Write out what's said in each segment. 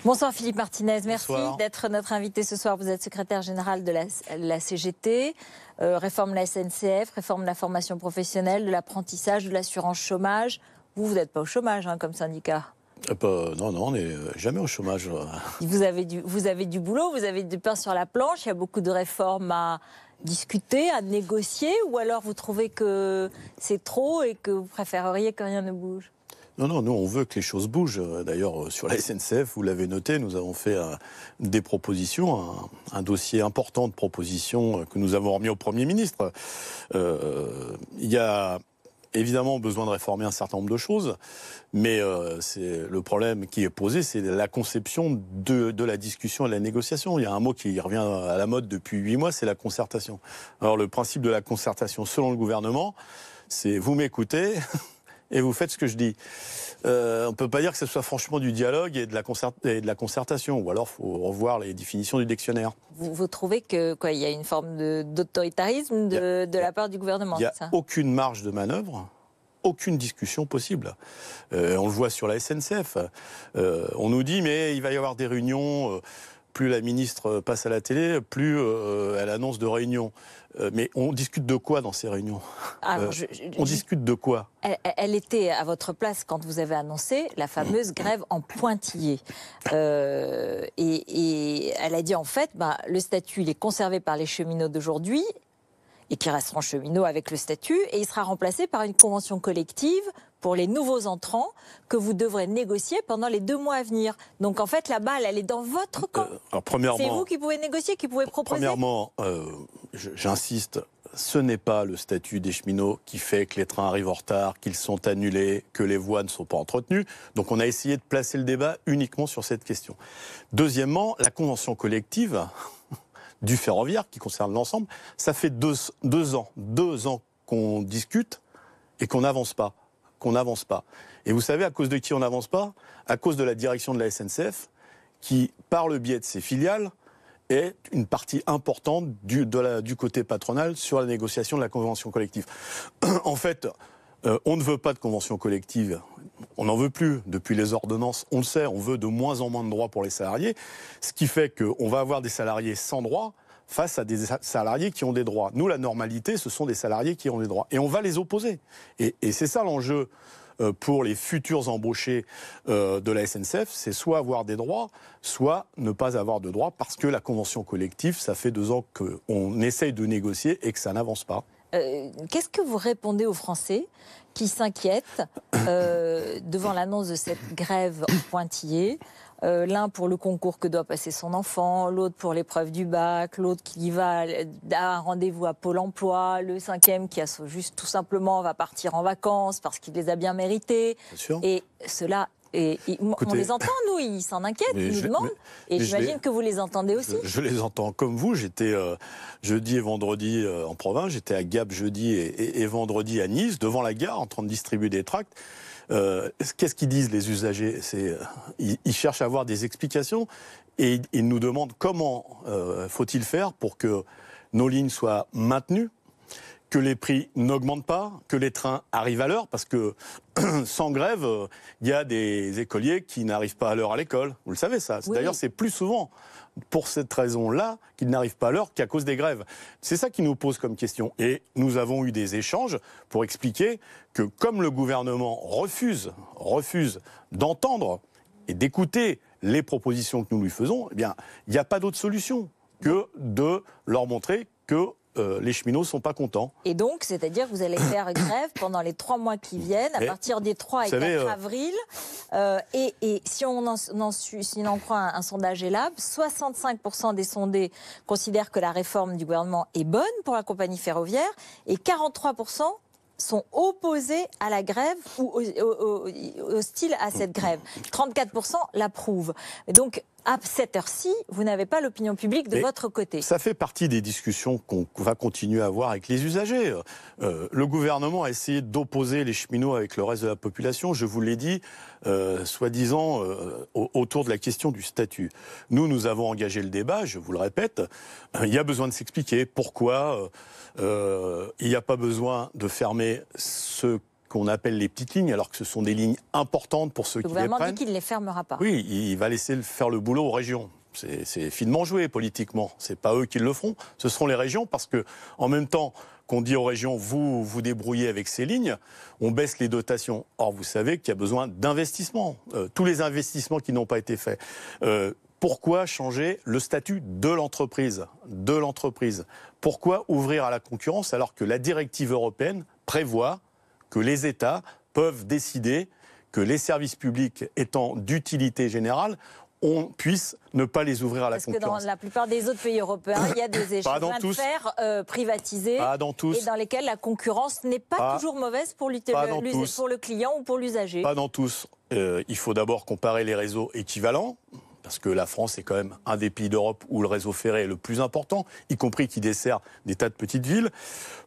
Bonsoir Philippe Martinez, merci Bonsoir. d'être notre invité ce soir. Vous êtes secrétaire général de la CGT, réforme de la SNCF, réforme de la formation professionnelle, de l'apprentissage, de l'assurance chômage. Vous n'êtes pas au chômage comme syndicat. Non, on n'est jamais au chômage. Vous avez du boulot, vous avez du pain sur la planche, il y a beaucoup de réformes à discuter, à négocier, ou alors vous trouvez que c'est trop et que vous préféreriez que rien ne bouge ? Non, nous on veut que les choses bougent. D'ailleurs, sur la SNCF, vous l'avez noté, nous avons fait des propositions, un dossier important de propositions que nous avons remis au Premier ministre. Il y a évidemment besoin de réformer un certain nombre de choses, mais c'est le problème qui est posé, c'est la conception de la discussion et de la négociation. Il y a un mot qui revient à la mode depuis 8 mois, c'est la concertation. Alors le principe de la concertation, selon le gouvernement, c'est vous m'écoutez et vous faites ce que je dis. On peut pas dire que ce soit franchement du dialogue et de la concertation, ou alors faut revoir les définitions du dictionnaire. Vous trouvez que il y a une forme d'autoritarisme de la part du gouvernement? Il n'y a aucune marge de manœuvre, aucune discussion possible. On le voit sur la SNCF. On nous dit mais il va y avoir des réunions. Plus la ministre passe à la télé, plus elle annonce de réunions. Mais on discute de quoi dans ces réunions? On discute de quoi? Elle était à votre place quand vous avez annoncé la fameuse grève en pointillé. Et elle a dit en fait, le statut il est conservé par les cheminots d'aujourd'hui et qui resteront cheminots avec le statut, et il sera remplacé par une convention collective pour les nouveaux entrants que vous devrez négocier pendant les 2 mois à venir. Donc en fait, la balle, elle est dans votre camp. C'est vous qui pouvez négocier, qui pouvez proposer. Premièrement, j'insiste, ce n'est pas le statut des cheminots qui fait que les trains arrivent en retard, qu'ils sont annulés, que les voies ne sont pas entretenues. Donc on a essayé de placer le débat uniquement sur cette question. Deuxièmement, la convention collective du ferroviaire, qui concerne l'ensemble, ça fait 2 ans qu'on discute et qu'on n'avance pas. Et vous savez à cause de qui on n'avance pas? À cause de la direction de la SNCF, qui, par le biais de ses filiales, est une partie importante du côté patronal sur la négociation de la convention collective. En fait, on ne veut pas de convention collective. On n'en veut plus depuis les ordonnances. On le sait, on veut de moins en moins de droits pour les salariés. Ce qui fait qu'on va avoir des salariés sans droits face à des salariés qui ont des droits. Nous, la normalité, ce sont des salariés qui ont des droits. Et on va les opposer. Et c'est ça l'enjeu pour les futurs embauchés de la SNCF, c'est soit avoir des droits, soit ne pas avoir de droits, parce que la convention collective, ça fait 2 ans qu'on essaye de négocier et que ça n'avance pas. Qu'est-ce que vous répondez aux Français qui s'inquiètent devant l'annonce de cette grève en pointillé? L'un pour le concours que doit passer son enfant, l'autre pour l'épreuve du bac, l'autre qui va à un rendez-vous à Pôle emploi, le 5e qui juste tout simplement va partir en vacances parce qu'il les a bien mérités. Et cela... on les entend, nous, ils s'en inquiètent, ils nous demandent. Et j'imagine que vous les entendez aussi. Je les entends comme vous. J'étais jeudi et vendredi en province. J'étais à Gap jeudi et vendredi à Nice, devant la gare, en train de distribuer des tracts. Qu'est-ce qu'ils disent les usagers? Ils cherchent à avoir des explications et ils nous demandent comment faut-il faire pour que nos lignes soient maintenues, que les prix n'augmentent pas, que les trains arrivent à l'heure, parce que sans grève, il y a des écoliers qui n'arrivent pas à l'heure à l'école. Vous le savez ça. Oui. D'ailleurs, c'est plus souvent pour cette raison-là qu'ils n'arrivent pas à l'heure qu'à cause des grèves. C'est ça qui nous pose comme question. Et nous avons eu des échanges pour expliquer que comme le gouvernement refuse d'entendre et d'écouter les propositions que nous lui faisons, eh bien, il n'y a pas d'autre solution que de leur montrer que les cheminots ne sont pas contents. Et donc, c'est-à-dire que vous allez faire grève pendant les 3 mois qui viennent, à partir des 3 et 4 avril. Et si on en croit un sondage ELAB, 65% des sondés considèrent que la réforme du gouvernement est bonne pour la compagnie ferroviaire et 43% sont opposés à la grève ou hostiles à cette grève. 34% l'approuvent. Donc, à cette heure-ci, vous n'avez pas l'opinion publique de votre côté. Ça fait partie des discussions qu'on va continuer à avoir avec les usagers. Le gouvernement a essayé d'opposer les cheminots avec le reste de la population, je vous l'ai dit, soi-disant autour de la question du statut. Nous avons engagé le débat, je vous le répète. Il y a besoin de s'expliquer pourquoi il n'y a pas besoin de fermer ce qu'on appelle les petites lignes, alors que ce sont des lignes importantes pour ceux qui les prennent. Le gouvernement dit qu'il ne les fermera pas. Oui, il va laisser faire le boulot aux régions. C'est finement joué politiquement. C'est pas eux qui le feront, ce seront les régions, parce que en même temps qu'on dit aux régions, vous vous débrouillez avec ces lignes, on baisse les dotations. Or, vous savez qu'il y a besoin d'investissements. Tous les investissements qui n'ont pas été faits. Pourquoi changer le statut de l'entreprise ? Pourquoi ouvrir à la concurrence alors que la directive européenne prévoit que les États peuvent décider que les services publics étant d'utilité générale, on puisse ne pas les ouvrir à la concurrence. Parce que dans la plupart des autres pays européens, il y a des échemins de fer privatisés et dans lesquels la concurrence n'est pas toujours mauvaise pour le client ou pour l'usager. Pas dans tous. Il faut d'abord comparer les réseaux équivalents, parce que la France est quand même un des pays d'Europe où le réseau ferré est le plus important, y compris qui dessert des tas de petites villes.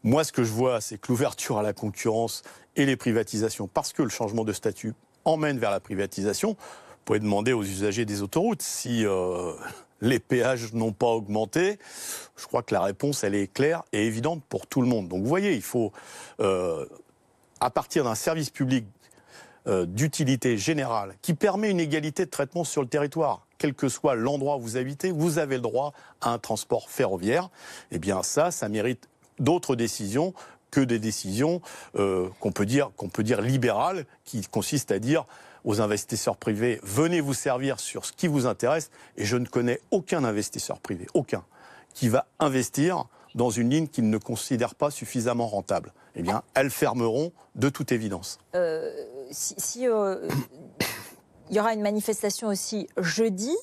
Moi, ce que je vois, c'est que l'ouverture à la concurrence et les privatisations, parce que le changement de statut emmène vers la privatisation. Vous pouvez demander aux usagers des autoroutes si les péages n'ont pas augmenté. Je crois que la réponse, elle est claire et évidente pour tout le monde. Donc vous voyez, il faut, à partir d'un service public d'utilité générale qui permet une égalité de traitement sur le territoire, quel que soit l'endroit où vous habitez, vous avez le droit à un transport ferroviaire. Eh bien ça mérite d'autres décisions que des décisions qu'on peut dire libérales, qui consistent à dire aux investisseurs privés, venez vous servir sur ce qui vous intéresse. Et je ne connais aucun investisseur privé, aucun, qui va investir dans une ligne qu'ils ne considèrent pas suffisamment rentable. Eh bien, elles fermeront de toute évidence. Il y aura une manifestation aussi jeudi,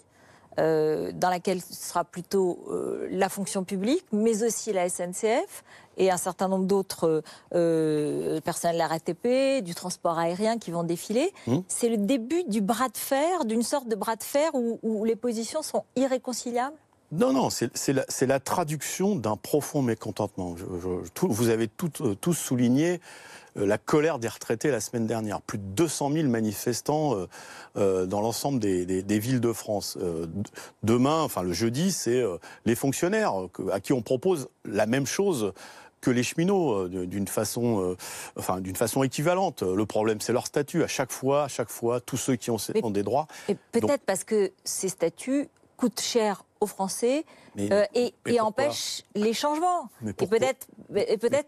dans laquelle ce sera plutôt la fonction publique, mais aussi la SNCF et un certain nombre d'autres personnels de la RATP, du transport aérien qui vont défiler. C'est le début du bras de fer, d'une sorte de bras de fer où les positions sont irréconciliables ? Non, c'est la traduction d'un profond mécontentement. Vous avez tous souligné la colère des retraités la semaine dernière. Plus de 200 000 manifestants dans l'ensemble des villes de France. Demain, enfin le jeudi, c'est les fonctionnaires à qui on propose la même chose que les cheminots, d'une façon équivalente. Le problème, c'est leur statut. À chaque fois, tous ceux qui ont des droits. Et peut-être parce que ces statuts coûtent cher aux Français et empêchent les changements. Et peut-être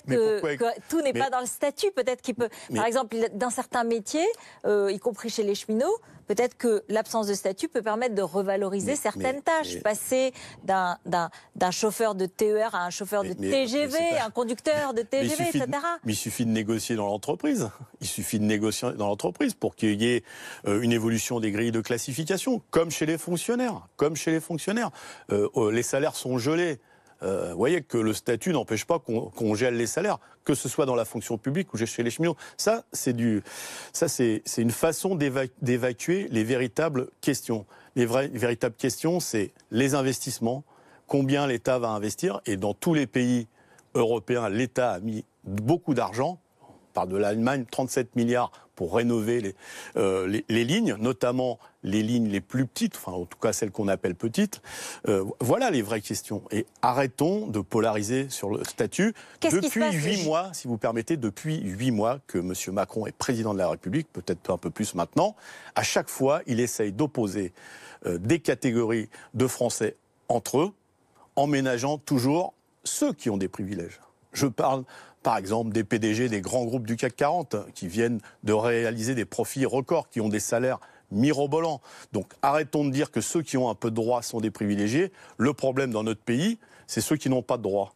que tout n'est pas dans le statut. Peut-être qu'il peut, par exemple, dans certains métiers, y compris chez les cheminots, peut-être que l'absence de statut peut permettre de revaloriser certaines tâches. Passer d'un chauffeur de TER à un chauffeur de TGV, un conducteur de TGV, etc. Mais il suffit de négocier dans l'entreprise. Il suffit de négocier dans l'entreprise pour qu'il y ait une évolution des grilles de classification, comme chez les fonctionnaires. Les salaires sont gelés. Vous voyez que le statut n'empêche pas qu'on gèle les salaires, que ce soit dans la fonction publique ou chez les cheminots. Ça, c'est une façon d'évacuer les véritables questions. Les véritables questions, c'est les investissements, combien l'État va investir. Et dans tous les pays européens, l'État a mis beaucoup d'argent. On parle de l'Allemagne, 37 milliards pour rénover les lignes, notamment les lignes les plus petites, enfin en tout cas celles qu'on appelle petites. Voilà les vraies questions. Et arrêtons de polariser sur le statut. Depuis 8 mois, si vous permettez, depuis 8 mois que M. Macron est président de la République, peut-être un peu plus maintenant, à chaque fois, il essaye d'opposer des catégories de Français entre eux, en ménageant toujours ceux qui ont des privilèges. Je parle par exemple des PDG des grands groupes du CAC 40 qui viennent de réaliser des profits records, qui ont des salaires mirobolants. Donc arrêtons de dire que ceux qui ont un peu de droits sont des privilégiés. Le problème dans notre pays, c'est ceux qui n'ont pas de droits.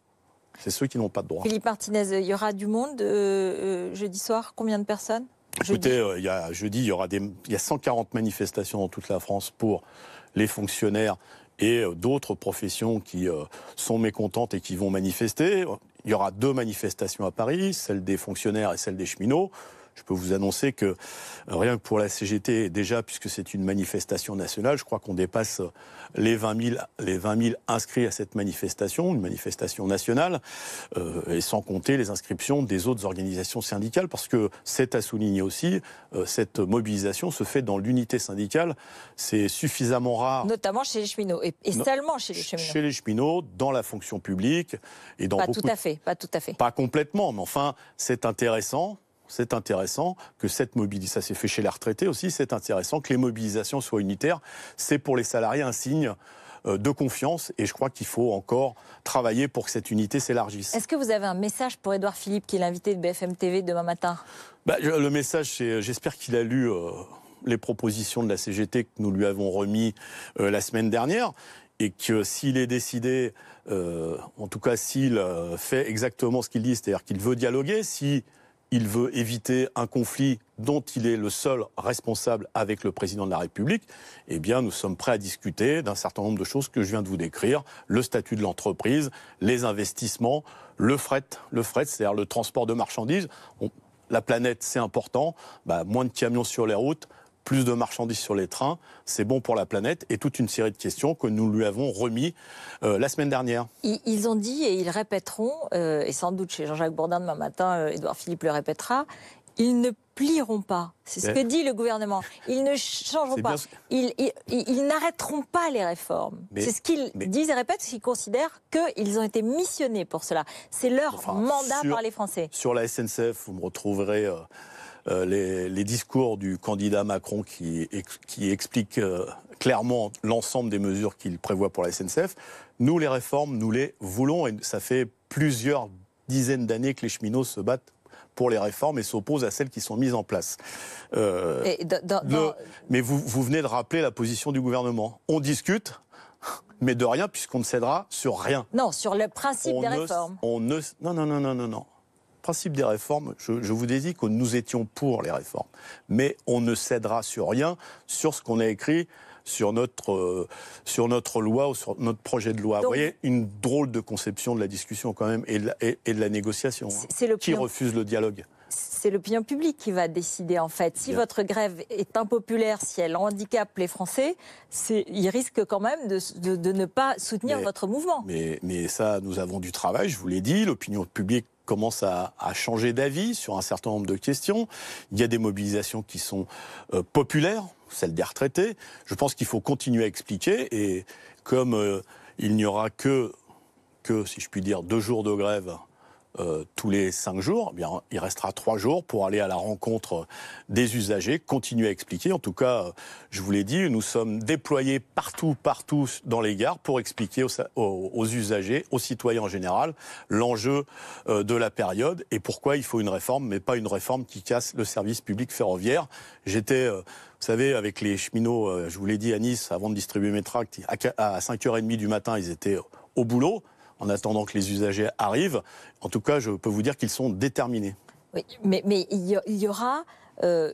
Philippe Martinez, il y aura du monde jeudi soir. Combien de personnes ? Écoutez, jeudi, il y a 140 manifestations dans toute la France pour les fonctionnaires et d'autres professions qui sont mécontentes et qui vont manifester. Il y aura 2 manifestations à Paris, celle des fonctionnaires et celle des cheminots. Je peux vous annoncer que rien que pour la CGT, déjà, puisque c'est une manifestation nationale, je crois qu'on dépasse les 20 000 inscrits à cette manifestation, une manifestation nationale, et sans compter les inscriptions des autres organisations syndicales, parce que c'est à souligner aussi, cette mobilisation se fait dans l'unité syndicale. C'est suffisamment rare. Notamment chez les cheminots, et seulement chez les cheminots. Chez les cheminots, dans la fonction publique. Et dans pas tout à fait. Pas complètement, mais enfin, c'est intéressant. c'est intéressant que cette mobilisation, ça s'est fait chez les retraités aussi, c'est intéressant que les mobilisations soient unitaires. C'est pour les salariés un signe de confiance et je crois qu'il faut encore travailler pour que cette unité s'élargisse. Est-ce que vous avez un message pour Édouard Philippe, qui est l'invité de BFM TV demain matin? Le message, c'est j'espère qu'il a lu les propositions de la CGT que nous lui avons remis la semaine dernière et que s'il est décidé, en tout cas s'il fait exactement ce qu'il dit, c'est-à-dire qu'il veut dialoguer, si il veut éviter un conflit dont il est le seul responsable avec le président de la République, eh bien, nous sommes prêts à discuter d'un certain nombre de choses que je viens de vous décrire. Le statut de l'entreprise, les investissements, le fret, c'est-à-dire le transport de marchandises. La planète, c'est important. Moins de camions sur les routes, plus de marchandises sur les trains, c'est bon pour la planète, et toute une série de questions que nous lui avons remis la semaine dernière. Ils ont dit, et ils répéteront, et sans doute chez Jean-Jacques Bourdin demain matin, Édouard Philippe le répétera, ils ne plieront pas. C'est ce que dit le gouvernement. Ils ne changeront pas. Ils n'arrêteront pas les réformes. C'est ce qu'ils disent et répètent, parce qu'ils considèrent qu'ils ont été missionnés pour cela. C'est leur mandat par les Français. Sur la SNCF, vous me retrouverez les discours du candidat Macron qui explique clairement l'ensemble des mesures qu'il prévoit pour la SNCF. Nous, les réformes, nous les voulons, et ça fait plusieurs dizaines d'années que les cheminots se battent pour les réformes et s'opposent à celles qui sont mises en place. Mais vous venez de rappeler la position du gouvernement. On discute, mais de rien, puisqu'on ne cédera sur rien. Non, sur le principe des réformes. Non. Principe des réformes, je vous ai dit que nous étions pour les réformes. Mais on ne cédera sur rien, sur ce qu'on a écrit sur notre loi ou sur notre projet de loi. Donc, vous voyez, une drôle de conception de la discussion quand même et de la négociation. Qui refuse le dialogue? C'est l'opinion publique qui va décider en fait. Si votre grève est impopulaire, si elle handicape les Français, ils risquent quand même de ne pas soutenir votre mouvement. Mais ça, nous avons du travail, je vous l'ai dit. L'opinion publique commence à changer d'avis sur un certain nombre de questions. Il y a des mobilisations qui sont populaires, celle des retraités. Je pense qu'il faut continuer à expliquer. Et comme il n'y aura que, si je puis dire, 2 jours de grève tous les 5 jours, eh bien, il restera 3 jours pour aller à la rencontre des usagers, continuer à expliquer. En tout cas, je vous l'ai dit, nous sommes déployés partout dans les gares pour expliquer aux usagers, aux citoyens en général, l'enjeu de la période et pourquoi il faut une réforme, mais pas une réforme qui casse le service public ferroviaire. J'étais, vous savez, avec les cheminots, je vous l'ai dit à Nice, avant de distribuer mes tracts, à 5h30 du matin, ils étaient au boulot, en attendant que les usagers arrivent. En tout cas, je peux vous dire qu'ils sont déterminés. Oui, mais il y aura un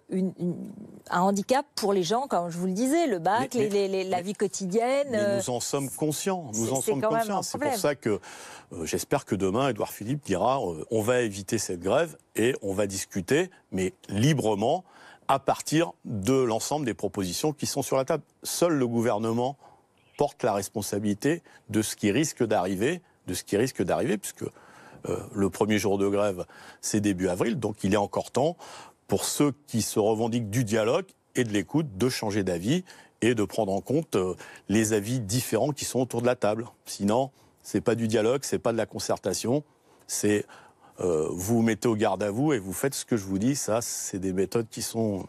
handicap pour les gens, comme je vous le disais, le bac, la vie quotidienne. Mais nous en sommes conscients. C'est pour ça que j'espère que demain, Édouard Philippe dira on va éviter cette grève et on va discuter, mais librement, à partir de l'ensemble des propositions qui sont sur la table. Seul le gouvernement porte la responsabilité de ce qui risque d'arriver, puisque le premier jour de grève, c'est début avril, donc il est encore temps pour ceux qui se revendiquent du dialogue et de l'écoute de changer d'avis et de prendre en compte les avis différents qui sont autour de la table. Sinon, c'est pas du dialogue, c'est pas de la concertation, c'est vous vous mettez au garde à vous et vous faites ce que je vous dis. Ça, c'est des méthodes qui sont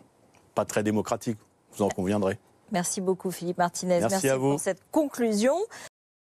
pas très démocratiques, vous en conviendrez. Merci beaucoup Philippe Martinez. Merci à vous pour cette conclusion.